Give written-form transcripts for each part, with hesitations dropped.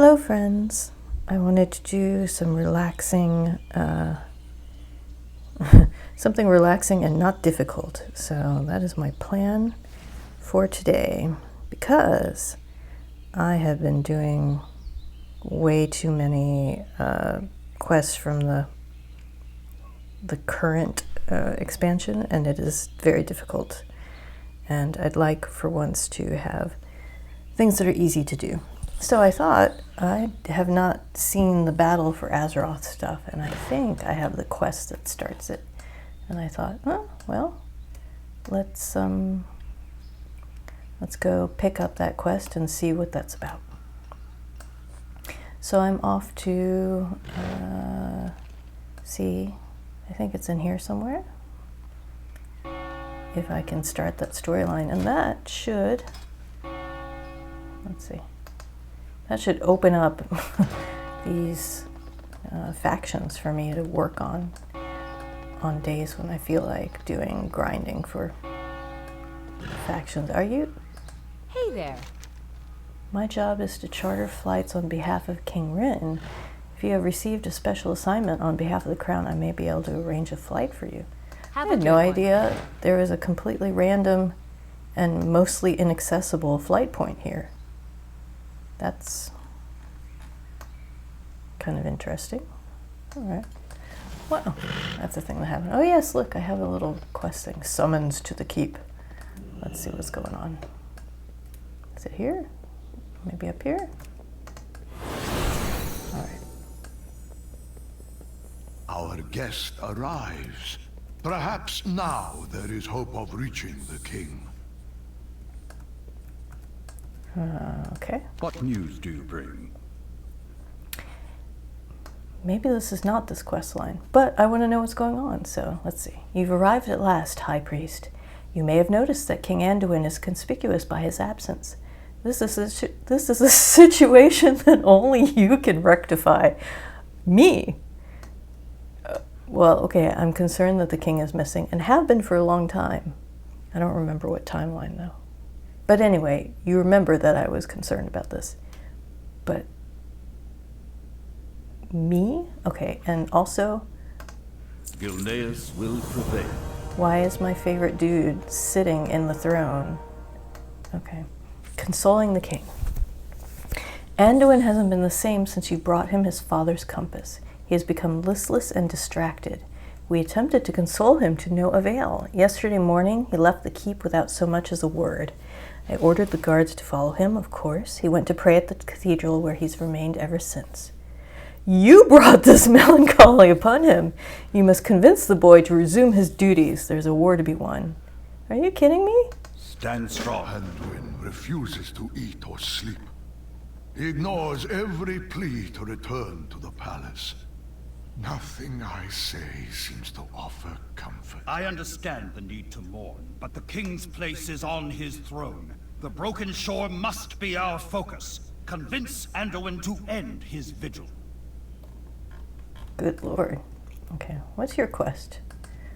Hello friends, I wanted to do some relaxing, something relaxing and not difficult. So that is my plan for today, because I have been doing way too many quests from the current expansion, and it is very difficult. And I'd like for once to have things that are easy to do. So I thought, I have not seen the Battle for Azeroth stuff, and I think I have the quest that starts it. And I thought, oh, well, let's go pick up that quest and see what that's about. So I'm off to see, I think it's in here somewhere, if I can start that storyline. And that should, let's see, that should open up these factions for me to work on days when I feel like doing grinding for factions. Are you? Hey there. My job is to charter flights on behalf of King Rin. If you have received a special assignment on behalf of the Crown, I may be able to arrange a flight for you. I had no idea there was a completely random and mostly inaccessible flight point here. That's kind of interesting. All right. Wow, that's a thing that happened. Oh yes, look, I have a little quest thing. Summons to the keep. Let's see what's going on. Is it here? Maybe up here? All right. Our guest arrives. Perhaps now there is hope of reaching the king. Okay. What news do you bring? Maybe this is not this quest line, but I want to know what's going on, so let's see. You've arrived at last, High Priest. You may have noticed that King Anduin is conspicuous by his absence. This is a situation that only you can rectify. Me? Well, okay, I'm concerned that the king is missing, and have been for a long time. I don't remember what timeline, though. But anyway, you remember that I was concerned about this. But me? Okay, and also, Gilneas will prevail. why is my favorite dude sitting in the throne? Okay. Consoling the king. Anduin hasn't been the same since you brought him his father's compass. He has become listless and distracted. We attempted to console him to no avail. Yesterday morning, he left the keep without so much as a word. I ordered the guards to follow him, of course. He went to pray at the cathedral, where he's remained ever since. You brought this melancholy upon him. You must convince the boy to resume his duties. There's a war to be won. Are you kidding me? Stand strong. Anduin refuses to eat or sleep. He ignores every plea to return to the palace. Nothing I say seems to offer comfort. I understand the need to mourn, but the king's place is on his throne. The broken shore must be our focus. Convince Anduin to end his vigil. Good lord. Okay, what's your quest?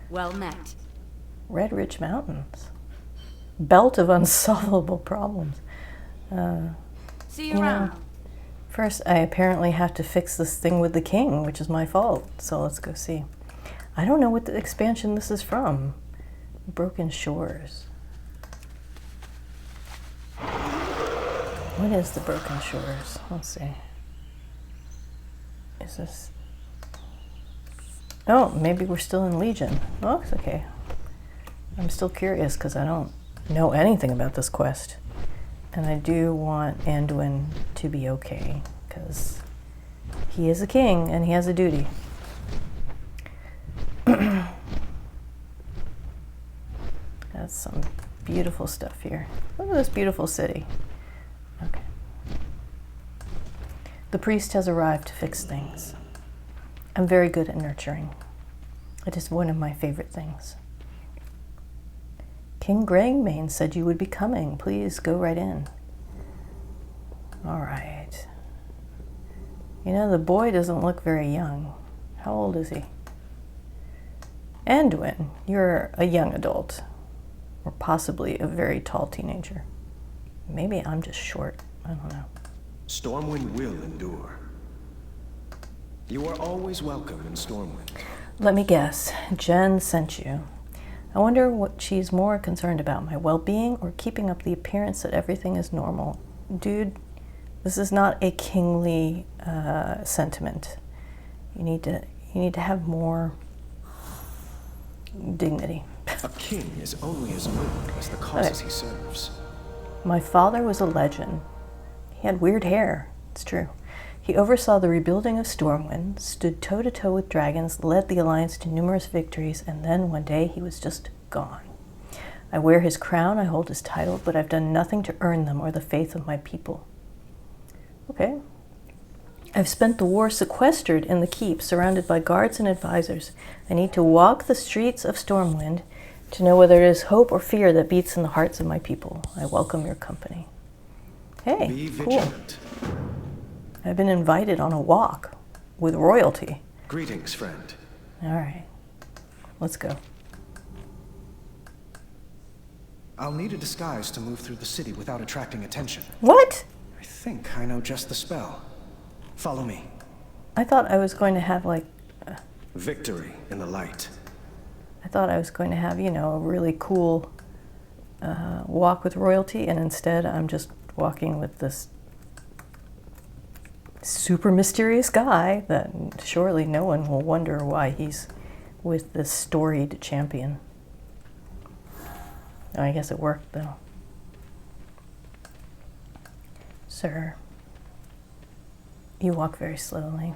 Well met. Red Ridge Mountains. Belt of unsolvable problems. See you around. First, I apparently have to fix this thing with the king, which is my fault. So let's go see. I don't know what the expansion this is from. Broken Shores. What is the Broken Shores? Let's see. Is this... Oh, maybe we're still in Legion. Oh, it's okay. I'm still curious because I don't know anything about this quest. And I do want Anduin to be okay, because he is a king and he has a duty. That's some beautiful stuff here. Look at this beautiful city. Okay. The priest has arrived to fix things. I'm very good at nurturing. It is one of my favorite things. King Greymane said you would be coming. Please go right in. All right. You know, the boy doesn't look very young. How old is he? Anduin, you're a young adult. Or possibly a very tall teenager. Maybe I'm just short. I don't know. Stormwind will endure. You are always welcome in Stormwind. Let me guess. Jen sent you. I wonder what she's more concerned about, my well-being or keeping up the appearance that everything is normal. Dude, this is not a kingly sentiment. You need to have more dignity. A king is only as noble as the causes he serves. My father was a legend. He had weird hair. It's true. He oversaw the rebuilding of Stormwind, stood toe-to-toe with dragons, led the Alliance to numerous victories, and then one day he was just gone. I wear his crown, I hold his title, but I've done nothing to earn them or the faith of my people. Okay. I've spent the war sequestered in the keep, surrounded by guards and advisors. I need to walk the streets of Stormwind to know whether it is hope or fear that beats in the hearts of my people. I welcome your company. Hey, Be cool. vigilant. I've been invited on a walk with royalty. Greetings, friend. All right, let's go. I'll need a disguise to move through the city without attracting attention. What? I think I know just the spell. Follow me. I thought I was going to have like, Victory in the light. I thought I was going to have, you know, a really cool walk with royalty, and instead I'm just walking with this super mysterious guy that surely no one will wonder why he's with this storied champion. Oh, I guess it worked though. Sir, you walk very slowly.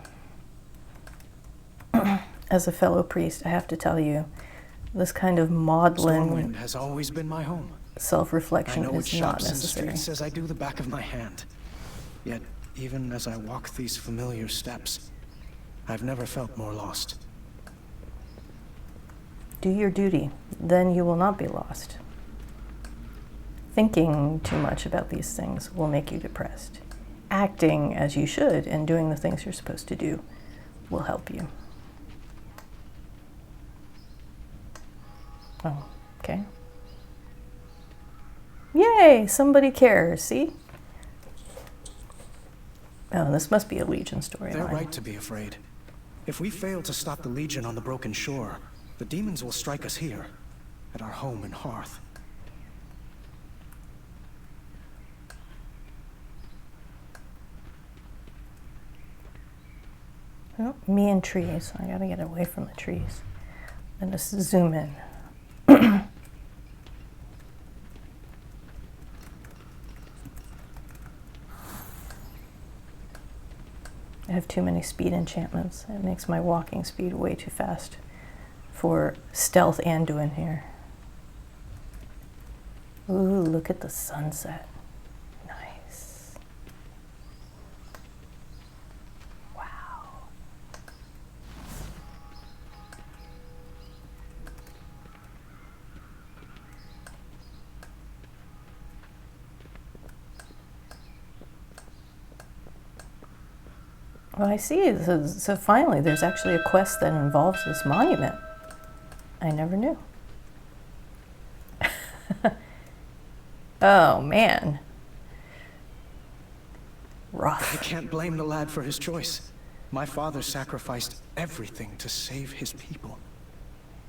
As a fellow priest, I have to tell you, this kind of maudlin Stormwind has always been my home. self-reflection I know is its not shops and necessary. streets as I do the back of my hand. Yet, even as I walk these familiar steps, I've never felt more lost. Do your duty, then you will not be lost. Thinking too much about these things will make you depressed. Acting as you should and doing the things you're supposed to do will help you. Oh, okay. Yay, somebody cares, see? Oh, this must be a Legion storyline. They're right to be afraid. If we fail to stop the Legion on the Broken Shore, the demons will strike us here, at our home and hearth. Oh, me and trees. I gotta get away from the trees. And just zoom in. I have too many speed enchantments. It makes my walking speed way too fast for stealth Anduin here. Ooh, look at the sunset. Nice. Wow. Well, I see. So finally, there's actually a quest that involves this monument. I never knew. Oh, man. Rough. I can't blame the lad for his choice. My father sacrificed everything to save his people.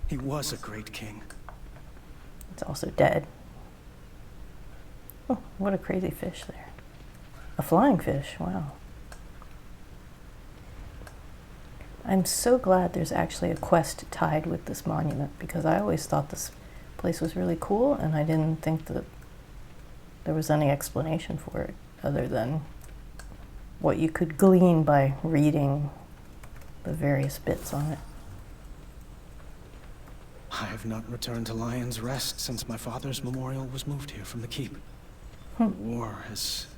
He was a great king. It's also dead. Oh, what a crazy fish there. A flying fish, wow. I'm so glad there's actually a quest tied with this monument, because I always thought this place was really cool, and I didn't think that there was any explanation for it other than what you could glean by reading the various bits on it. I have not returned to Lion's Rest since my father's memorial was moved here from the keep. Hmm. The war has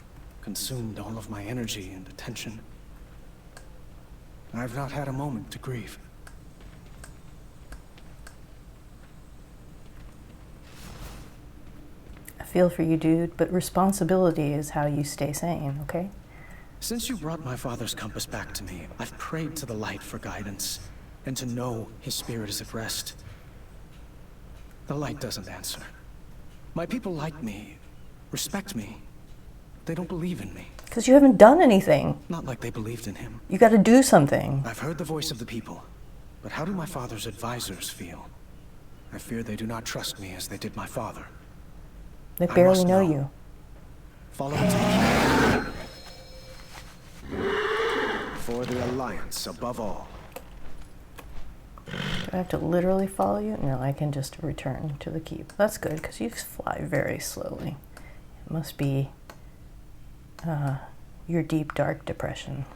consumed all of my energy and attention. I've not had a moment to grieve. I feel for you, dude, but responsibility is how you stay sane, okay? Since you brought my father's compass back to me, I've prayed to the light for guidance, and to know his spirit is at rest. The light doesn't answer. My people like me, respect me. They don't believe in me. Because you haven't done anything. Not like they believed in him. You got to do something. I've heard the voice of the people, but how do my father's advisors feel? I fear they do not trust me as they did my father. They I barely must know know. you. Follow me to the king. For the Alliance, above all. Do I have to literally follow you? No, I can just return to the keep. That's good, because you fly very slowly. It must be your deep, dark depression.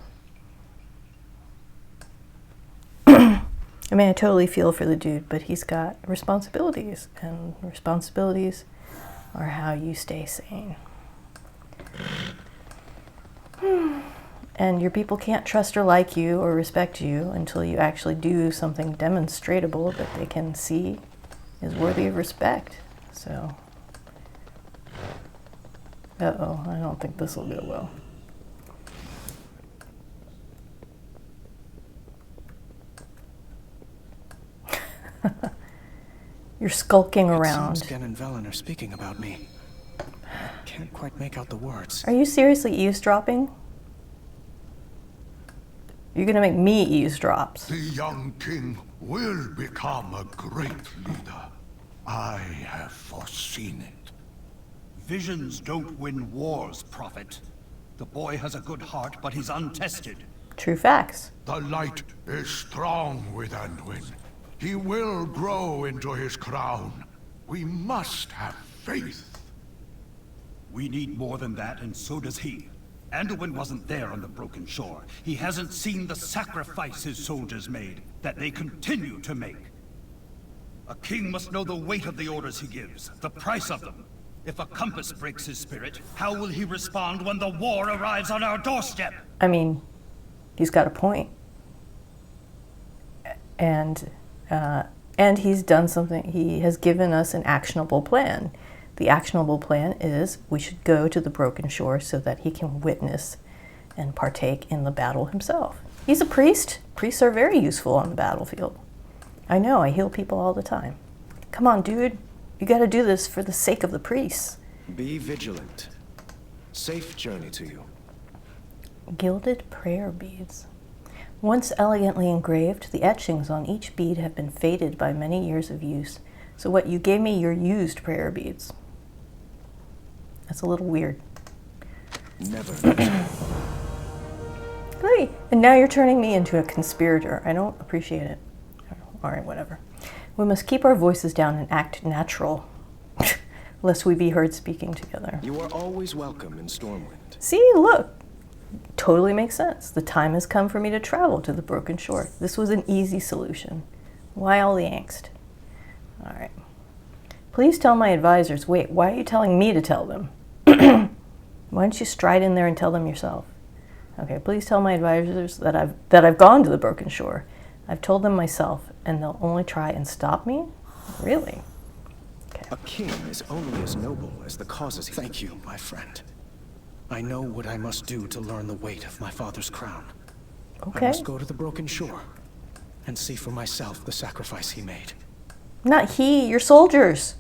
I mean, I totally feel for the dude, but he's got responsibilities, and responsibilities are how you stay sane. And your people can't trust or like you or respect you until you actually do something demonstrable that they can see is worthy of respect. So, uh-oh, I don't think this will go well. You're skulking around. It seems Gen and Velen are speaking about me. I can't quite make out the words. Are you seriously eavesdropping? You're gonna make me eavesdrop. The young king will become a great leader. I have foreseen it. Visions don't win wars, Prophet. The boy has a good heart, but he's untested. True facts. The light is strong with Anduin. He will grow into his crown. We must have faith. We need more than that, and so does he. Anduin wasn't there on the broken shore. He hasn't seen the sacrifice his soldiers made, that they continue to make. A king must know the weight of the orders he gives, the price of them. If a compass breaks his spirit, how will he respond when the war arrives on our doorstep? I mean, he's got a point. And he's done something. He has given us an actionable plan. The actionable plan is we should go to the broken shore so that he can witness and partake in the battle himself. He's a priest. Priests are very useful on the battlefield. I know, I heal people all the time. Come on, dude. You gotta do this for the sake of the priests. Be vigilant. Safe journey to you. Gilded prayer beads. Once elegantly engraved, the etchings on each bead have been faded by many years of use. So what, you gave me your used prayer beads? That's a little weird. Never. Hey, and now you're turning me into a conspirator. I don't appreciate it. All right, whatever. We must keep our voices down and act natural, lest we be heard speaking together. You are always welcome in Stormwind. See, look. Totally makes sense. The time has come for me to travel to the broken shore. This was an easy solution. Why all the angst? All right. Please tell my advisors. Wait, why are you telling me to tell them? Why don't you stride in there and tell them yourself? Okay, please tell my advisors that I've gone to the broken shore. I've told them myself, and they'll only try and stop me? Really? Okay. A king is only as noble as the causes he... Thank you, my friend. I know what I must do to learn the weight of my father's crown. Okay. I must go to the broken shore and see for myself the sacrifice he made. Not he, your soldiers.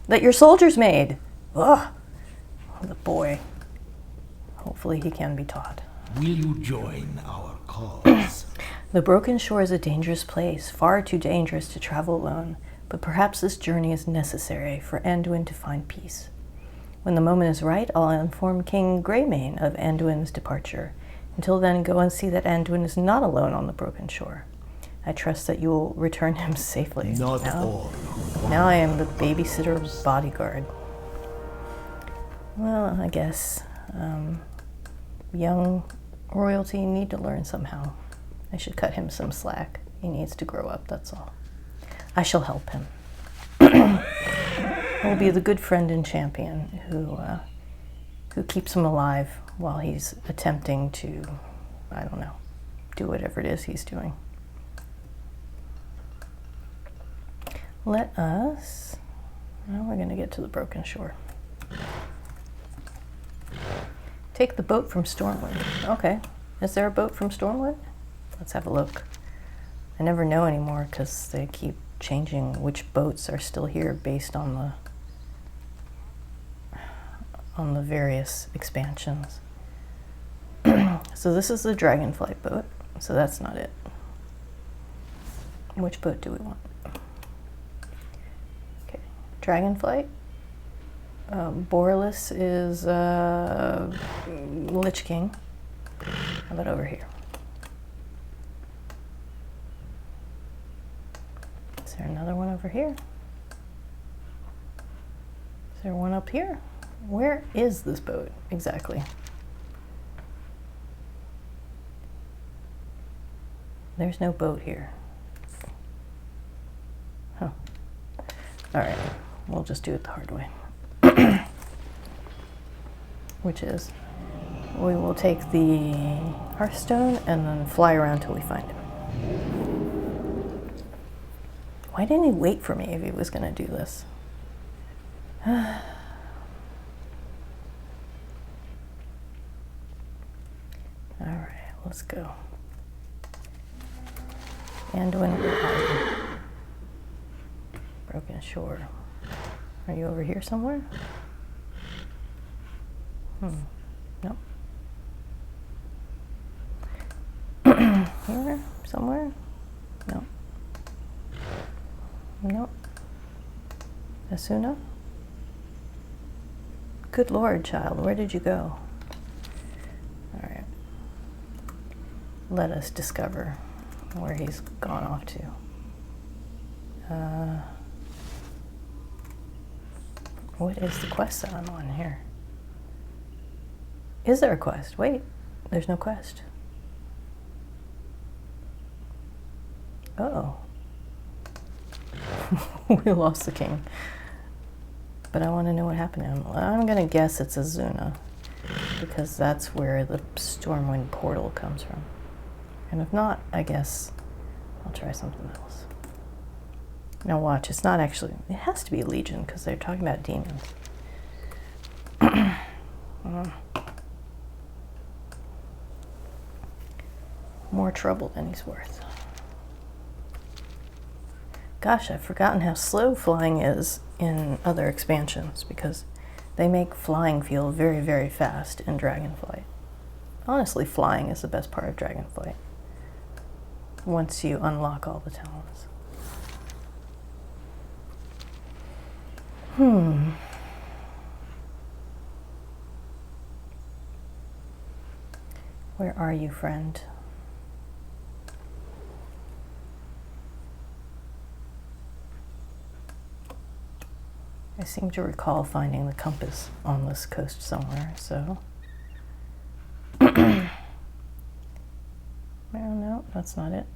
That your soldiers made. Ugh. Oh, the boy. Hopefully he can be taught. Will you join our cause? The broken shore is a dangerous place, far too dangerous to travel alone, but perhaps this journey is necessary for Anduin to find peace. When the moment is right, I'll inform King Greymane of Anduin's departure. Until then, go and see that Anduin is not alone on the broken shore. I trust that you will return him safely. Not all. Now I am the babysitter bodyguard. Well, I guess young royalty need to learn somehow. I should cut him some slack. He needs to grow up, that's all. I shall help him. I will be the good friend and champion who keeps him alive while he's attempting to, I don't know, do whatever it is he's doing. Let us, well, we're gonna get to the broken shore. Take the boat from Stormwind. Okay, is there a boat from Stormwind? Let's have a look. I never know anymore because they keep changing which boats are still here based on the various expansions. So this is the dragonflight boat. So that's not it. Which boat do we want? Okay, dragonflight. Borlus is Lich King. How about over here? Is there another one over here? Is there one up here? Where is this boat exactly? There's no boat here. Huh. All right, we'll just do it the hard way. Which is, we will take the Hearthstone and then fly around till we find him. Why didn't he wait for me if he was going to do this? All right, let's go. Anduin, where are you? Broken Shore. Are you over here somewhere? Nope. Here? Somewhere? No. Nope. Asuna? Good Lord, child, where did you go? Alright. Let us discover where he's gone off to. What is the quest that I'm on here? Is there a quest? Wait, there's no quest. Uh-oh. We lost the king. But I want to know what happened to him. I'm going to guess it's Azuna, because that's where the Stormwind portal comes from. And if not, I guess I'll try something else. Now watch, it's not actually, it has to be Legion, because they're talking about demons. More trouble than he's worth. Gosh, I've forgotten how slow flying is in other expansions, because they make flying feel very, very fast in Dragonflight. Honestly, flying is the best part of Dragonflight, once you unlock all the talents. Where are you, friend? I seem to recall finding the compass on this coast somewhere, so... No, that's not it.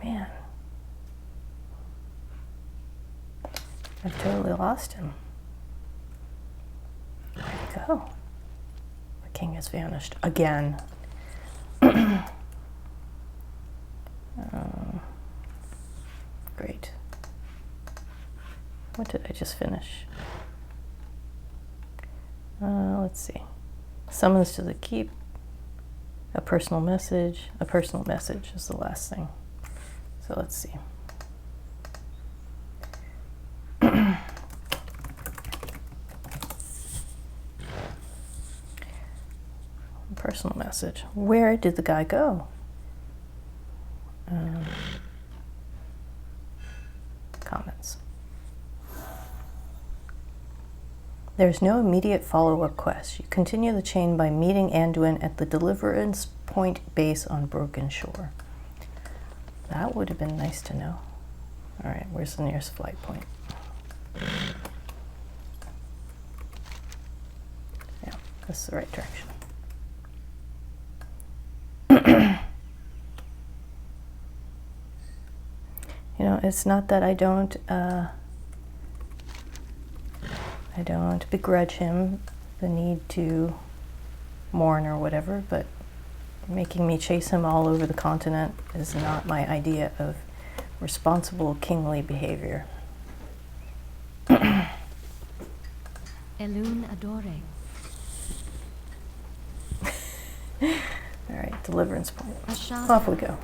Man. I've totally lost him. Where'd he go? The king has vanished again. Great. What did I just finish? Let's see. Summons to the keep. A personal message. A personal message is the last thing. So let's see. Personal message. Where did the guy go? Comments. There's no immediate follow-up quest. You continue the chain by meeting Anduin at the Deliverance Point base on Broken Shore. That would have been nice to know. Alright, where's the nearest flight point? Yeah, this is the right direction. You know, it's not that I don't begrudge him the need to mourn or whatever, but making me chase him all over the continent is not my idea of responsible kingly behavior. Elun Adore. All right, deliverance point. Ashana. Off we go.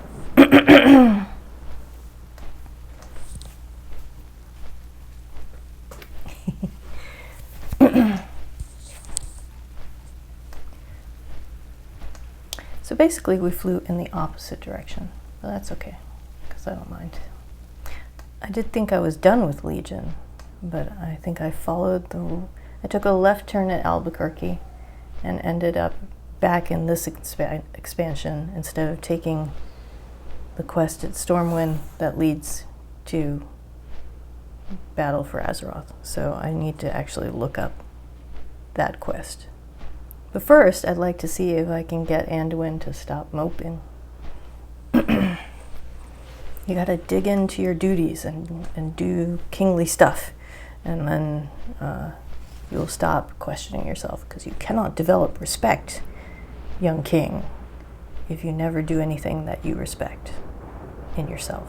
So basically we flew in the opposite direction. But that's okay, because I don't mind. I did think I was done with Legion, but I think I I took a left turn at Albuquerque and ended up back in this expansion instead of taking the quest at Stormwind that leads to Battle for Azeroth. So I need to actually look up that quest. But first, I'd like to see if I can get Anduin to stop moping. You gotta dig into your duties and do kingly stuff, and then you'll stop questioning yourself, because you cannot develop respect, young king, if you never do anything that you respect in yourself.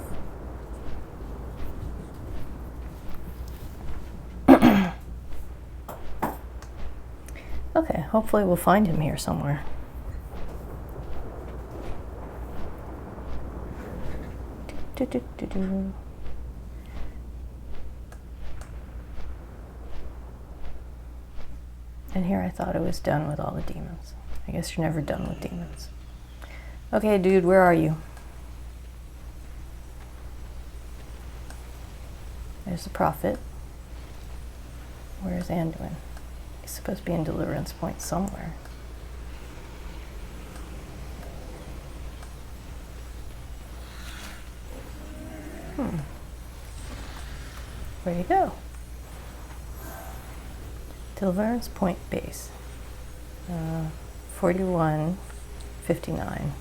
Okay, hopefully we'll find him here somewhere. And here I thought I was done with all the demons. I guess you're never done with demons. Okay, dude, where are you? There's the prophet. Where's Anduin? He's supposed to be in Deliverance Point somewhere. Where'd he go? Deliverance Point base. 4159.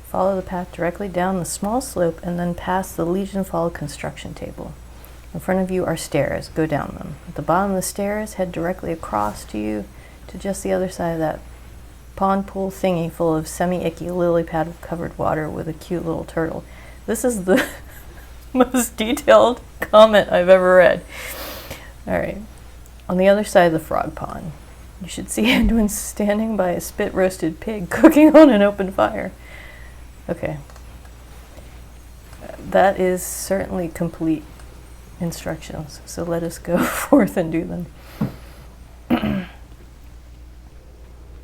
Follow the path directly down the small slope and then past the Legion Fall construction table. In front of you are stairs. Go down them. At the bottom of the stairs, head directly across to you to just the other side of that pond pool thingy full of semi-icky lily pad covered water with a cute little turtle. This is the most detailed comment I've ever read. Alright. On the other side of the frog pond, you should see Anduin standing by a spit roasted pig cooking on an open fire. Okay. That is certainly complete instructions, so let us go forth and do them.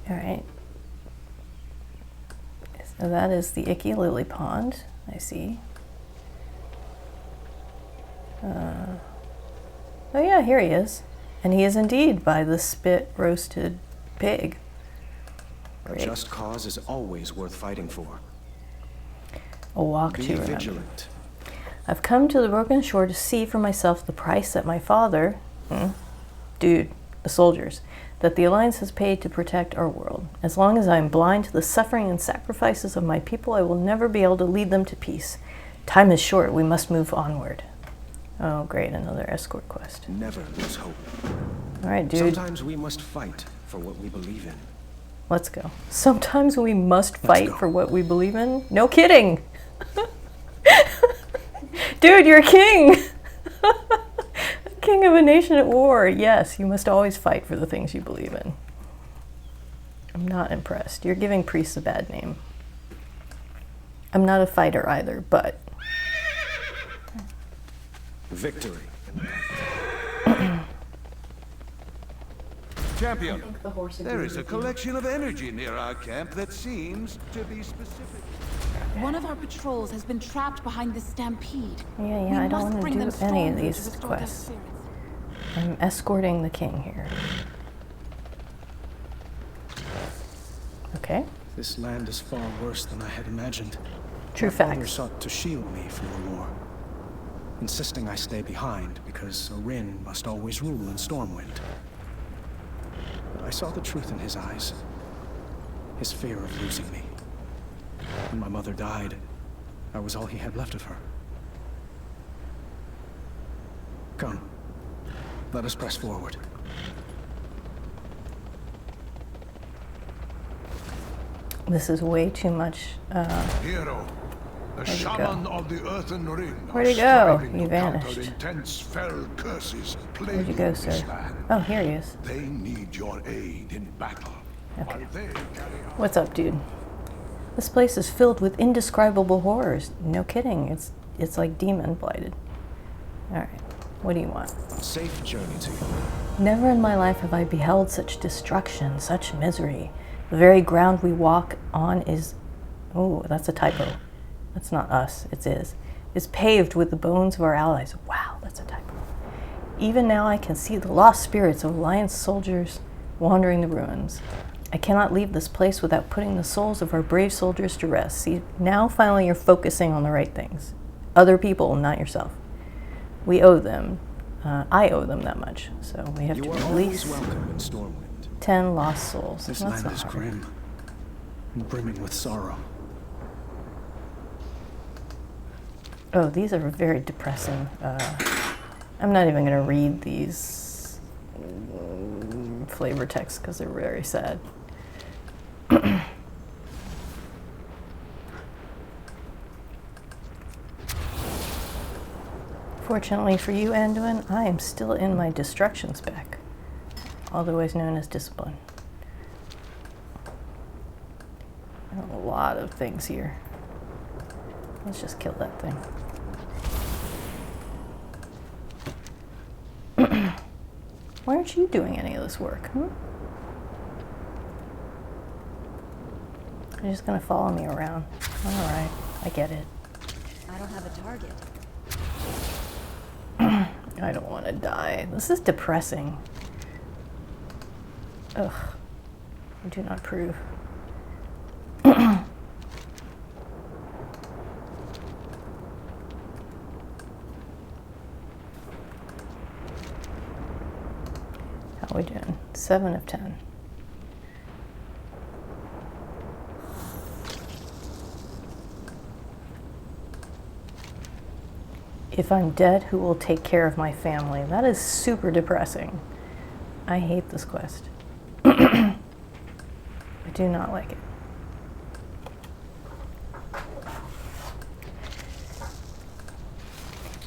Alright. So that is the icky lily pond, I see. Oh yeah, here he is. And he is indeed by the spit roasted pig. A just cause is always worth fighting for. A walk Be to remember. vigilant. I've come to the broken shore to see for myself the price that my father, the soldiers, that the Alliance has paid to protect our world. As long as I am blind to the suffering and sacrifices of my people, I will never be able to lead them to peace. Time is short, we must move onward. Oh great, another escort quest. Never lose hope. Alright, dude. Sometimes we must fight for what we believe in. Let's go. Sometimes we must fight for what we believe in? No kidding! Dude, you're a king! King of a nation at war. Yes, you must always fight for the things you believe in. I'm not impressed. You're giving priests a bad name. I'm not a fighter either, but... Victory. Champion, there is a collection of energy near our camp that seems to be specific. One of our patrols has been trapped behind the stampede. Yeah, I don't want to do any of these quests. I'm escorting the king here. Okay. This land is far worse than I had imagined. True My father facts. sought to shield me from the war, insisting I stay behind because Orin must always rule in Stormwind. But I saw the truth in his eyes, his fear of losing me. When my mother died, I was all he had left of her. Come, let us press forward. This is way too much. Hero, the shaman of the Earthen Ring. Where'd he go? striving He to counter vanished. intense fell curses Where'd plaguing you go, this sir? land. Oh, here he is. They need your aid in battle. Okay. While they carry out What's up, dude? This place is filled with indescribable horrors. No kidding. It's like demon blighted. All right. What do you want? Safe journey to you. Never in my life have I beheld such destruction, such misery. The very ground we walk on is... Oh, that's a typo. That's not us, it's is paved with the bones of our allies. Wow, that's a typo. Even now I can see the lost spirits of Alliance soldiers wandering the ruins. I cannot leave this place without putting the souls of our brave soldiers to rest. See, now finally you're focusing on the right things. Other people, not yourself. We owe them. I owe them that much, so we have to release welcome in Stormwind. 10 lost souls. This That's land not is hard. grim and brimming with sorrow. Oh, these are very depressing. I'm not even going to read these flavor texts because they're very sad. Fortunately for you, Anduin, I am still in my destruction spec, otherwise known as discipline. A lot of things here. Let's just kill that thing. Why aren't you doing any of this work? You're just gonna follow me around. Alright, I get it. I don't have a target. I don't want to die. This is depressing. Ugh. I do not approve. How are we doing? 7 of 10. If I'm dead, who will take care of my family? That is super depressing. I hate this quest. I do not like it.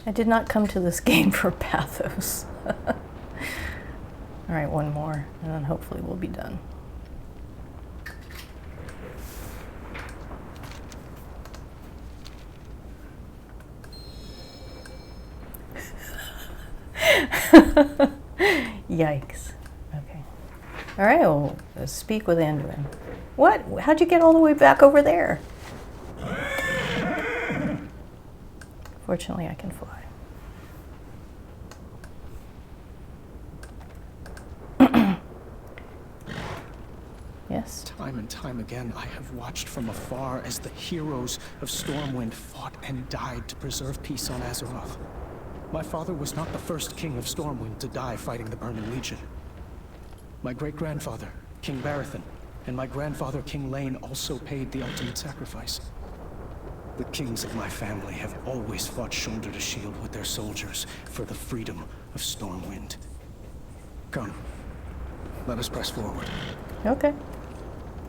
I did not come to this game for pathos. All right, one more, and then hopefully we'll be done. Yikes. Okay. All right, well, let's speak with Anduin. What? How'd you get all the way back over there? Fortunately, I can fly. Yes? Time and time again, I have watched from afar as the heroes of Stormwind fought and died to preserve peace on Azeroth. My father was not the first king of Stormwind to die fighting the Burning Legion. My great-grandfather, King Barathon, and my grandfather, King Lane, also paid the ultimate sacrifice. The kings of my family have always fought shoulder to shield with their soldiers for the freedom of Stormwind. Come, let us press forward. Okay.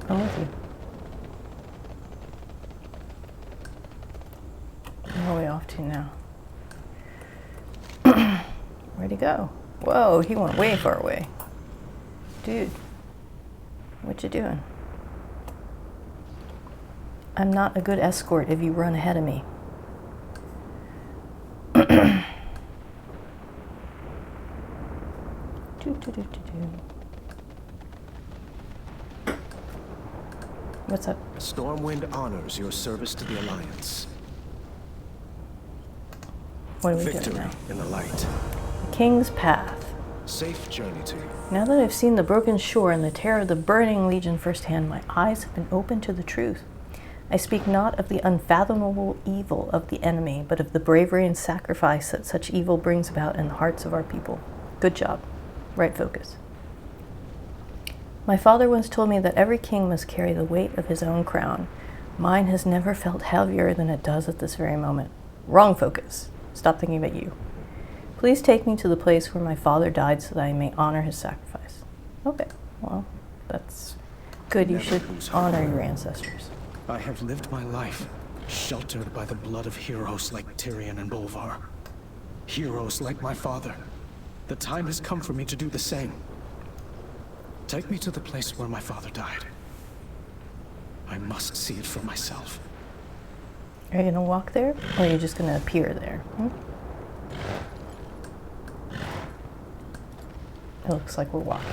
I'm with you. Where are we off to now? Where'd he go? Whoa, he went way far away. Dude, what you doing? I'm not a good escort if you run ahead of me. What's up? Stormwind honors your service to the Alliance. What are we doing Victory now? in the light. King's Path. Safe journey to you. Now that I've seen the broken shore and the terror of the burning legion firsthand, my eyes have been opened to the truth. I speak not of the unfathomable evil of the enemy, but of the bravery and sacrifice that such evil brings about in the hearts of our people. Good job. Right focus. My father once told me that every king must carry the weight of his own crown. Mine has never felt heavier than it does at this very moment. Wrong focus. Stop thinking about you. Please take me to the place where my father died so that I may honor his sacrifice. Okay, well, that's good. You should honor your ancestors. I have lived my life sheltered by the blood of heroes like Tyrion and Bolvar. Heroes like my father. The time has come for me to do the same. Take me to the place where my father died. I must see it for myself. Are you gonna walk there, or are you just gonna appear there? It looks like we're walking.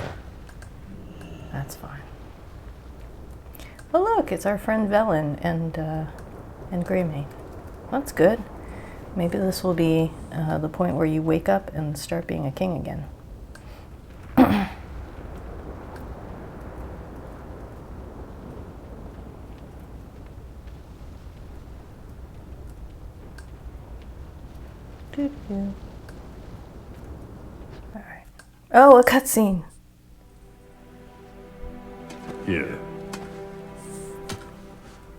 That's fine. Well, look, it's our friend Velen and Greymane. That's good. Maybe this will be the point where you wake up and start being a king again. All right. Oh, a cutscene. Here.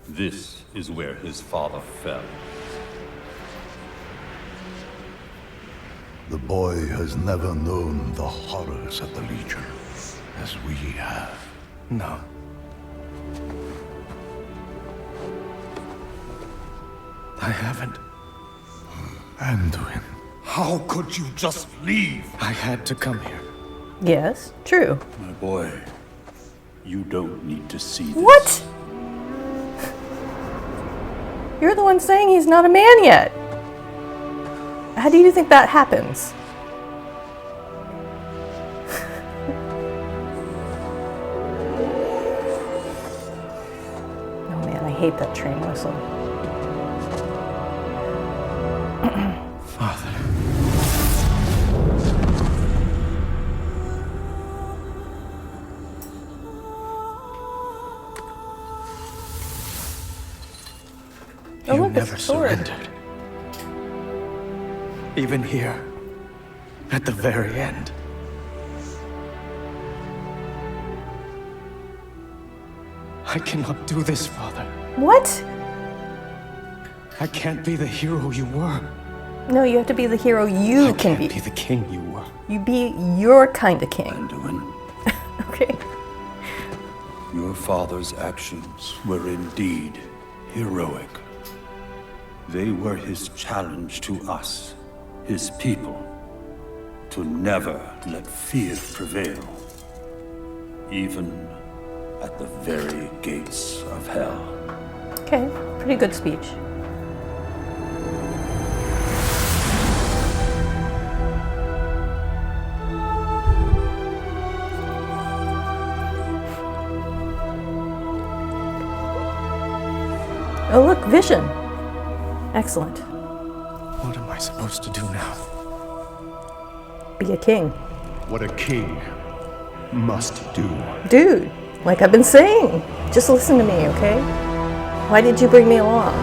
This is where his father fell. The boy has never known the horrors of the Legion, as we have. No. I haven't. Anduin. How could you just leave? I had to come here. Yes, true. My boy, you don't need to see this. What? You're the one saying he's not a man yet. How do you think that happens? Oh man, I hate that train whistle. Father. Oh, You look, never it's a sword. surrendered. Even here, at the very end. I cannot do this, Father. What? I can't be the hero you were. No, you have to be the hero you I can can't be. be the king you were. You be your kind of king. Anduin, Okay. your father's actions were indeed heroic. They were his challenge to us, his people, to never let fear prevail, even at the very gates of hell. Okay, pretty good speech. Oh look, vision. Excellent. What am I supposed to do now? Be a king. What a king must do. Dude, like I've been saying, just listen to me, okay? Why did you bring me along?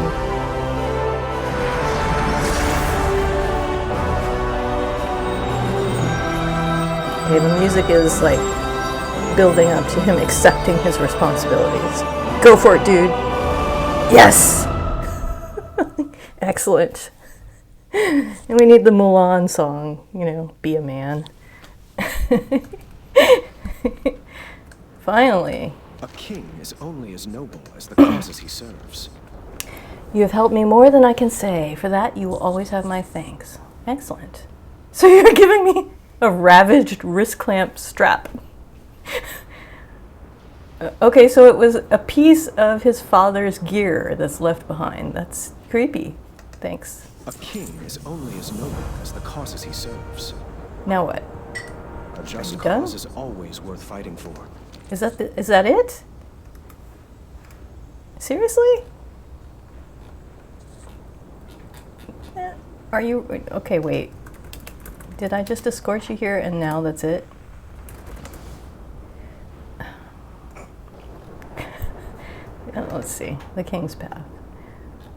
Okay, the music is like building up to him accepting his responsibilities. Go for it, dude. Yes! Excellent. And we need the Mulan song, you know, be a man. Finally. A king is only as noble as the causes he serves. You have helped me more than I can say. For that, you will always have my thanks. Excellent. So you're giving me a ravaged wrist clamp strap. Okay, so it was a piece of his father's gear that's left behind. That's creepy. Thanks. A king is only as noble as the causes he serves. Now what? A just you done? cause is always worth fighting for. Is that it? Seriously? Are you okay? Wait. Did I just escort you here and now that's it? Let's see. The King's Path.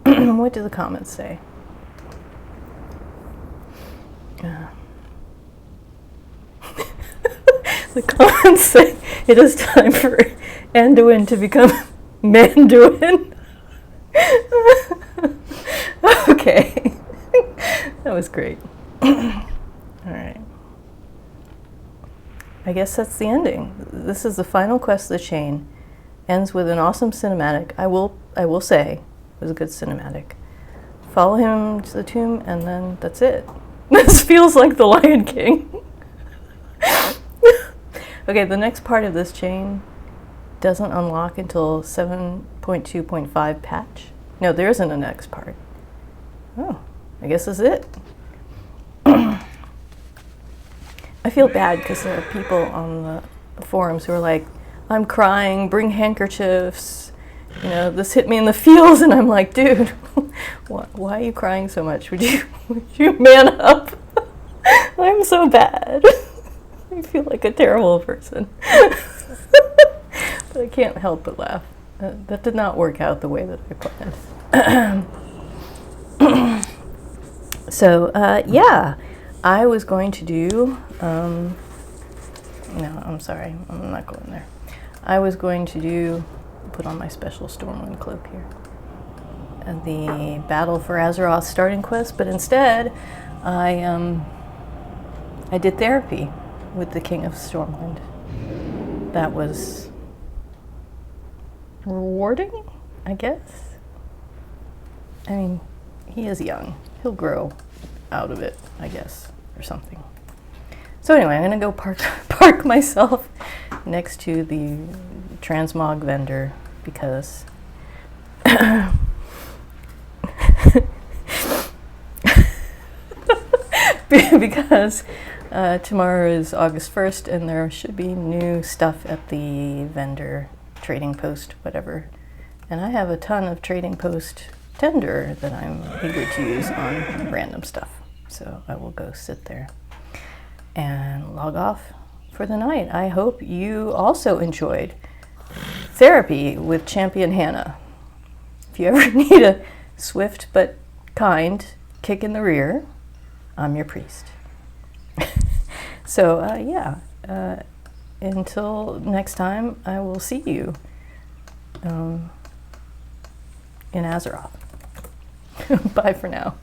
What do the comments say? The comments say it is time for Anduin to become Manduin. Okay. That was great. Alright. I guess that's the ending. This is the final quest of the chain. Ends with an awesome cinematic. I will say it was a good cinematic. Follow him to the tomb and then that's it. This feels like the Lion King. Okay, the next part of this chain doesn't unlock until 7.2.5 patch. No, there isn't a next part. Oh, I guess that's it. I I feel bad because there are people on the forums who are like, I'm crying, bring handkerchiefs, you know, this hit me in the feels, and I'm like, dude, why are you crying so much? Would you man up? I'm so bad. I feel like a terrible person. But I can't help but laugh. That did not work out the way that I planned. So, yeah, I was going to do, no, I'm sorry, I'm not going there. I was going to do, put on my special Stormwind cloak here, the Battle for Azeroth starting quest, but instead, I did therapy with the King of Stormwind. That was rewarding, I guess. I mean, he is young. He'll grow out of it, I guess, or something. So anyway, I'm gonna go park myself next to the transmog vendor because because tomorrow is August 1st and there should be new stuff at the vendor, trading post, whatever. And I have a ton of trading post tender that I'm eager to use on random stuff. So I will go sit there and log off for the night. I hope you also enjoyed therapy with Champion Hannah. If you ever need a swift but kind kick in the rear, I'm your priest. So yeah, until next time, I will see you in Azeroth. Bye for now.